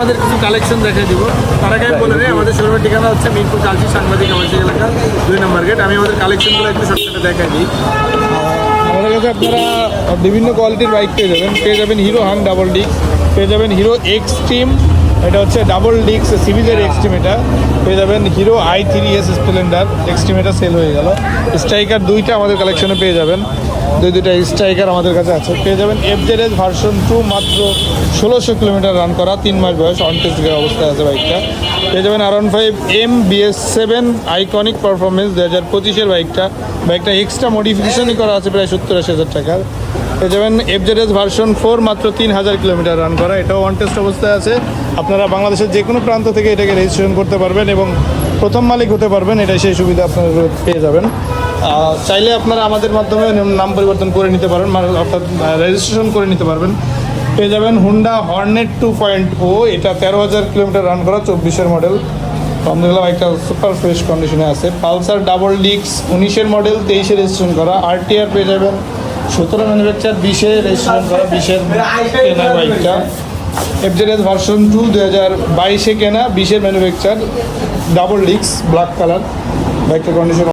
আমাদের কিছু কালেকশন দেখে দিব। তার আগে আমি বলে নিই, আমাদের শোরুমের ঠিকানা হচ্ছে মিরপুর কালচি সাংবাদিক আবাসিক এলাকা 2 নম্বর গেট। আমি আমাদের কালেকশনগুলো একটু শর্টকাটে দেখাই দিই। আমাদের কাছে আপনারা বিভিন্ন কোয়ালিটির বাইক পেয়ে যাবেন হিরো হাং ডাবল ডিস্ক, পেয়ে যাবেন হিরো এক্সট্রিম, এটা হচ্ছে ডাবল ডিস্ক সিরিজের এক্সট্রিম, এটা পেয়ে যাবেন হিরো i3s স্প্লেন্ডার এক্সট্রিম, এটা সেল হয়ে গেল। স্ট্রাইকার দুইটা আমাদের কালেকশনে পেয়ে যাবেন, দুইটা স্ট্রাইকার আমাদের কাছে আছে। পেয়ে যাবেন FZS ভার্সন 2, মাত্র 1600 কিলোমিটার রান করা, 3 মাস বয়স, অন টেস্টের অবস্থায় আছে বাইকটা। পেয়ে যাবেন R15 M BS7 iconic performance 2025-এর বাইকটা এক্সট্রা মডিফিকেশনই করা আছে প্রায় 70-80 হাজার টাকার। পেয়ে যাবেন FZS ভার্সন 4, মাত্র 3000 কিলোমিটার রান করা, এটাও অন টেস্ট অবস্থায় আছে। আপনারা বাংলাদেশের যে কোনো প্রান্ত থেকে এটাকে রেজিস্ট্রেশন করতে পারবেন এবং প্রথম মালিক হতে পারবেন, এটাই সেই সুবিধা আপনারা পেয়ে যাবেন। চাইলে আপনারা আমাদের মাধ্যমে নাম পরিবর্তন করে নিতে পারেন, অর্থাৎ রেজিস্ট্রেশন করে নিতে পারবেন। পেয়ে যাবেন হুন্ডা হর্নেট 2.0, এটা 13,000 কিলোমিটার রান করা, 24-এর মডেল। আলহামদুলিল্লাহ একটা সুপার ফ্রেশ কন্ডিশনে আছে। পালসার ডাবল ডিস্ক 19-এর মডেল, 23-এ রেজিস্ট্রেশন করা। RTR পেয়ে যাবেন 17 ম্যানুফ্যাকচার, 20-এ রেজিস্ট্রেশন করা, 20-এর কেনা বাইকটা। FZS ভার্সন 2 2022-এ কেনা, 20-এর manufacture, double disc, black colour বাইকটার কন্ডিশন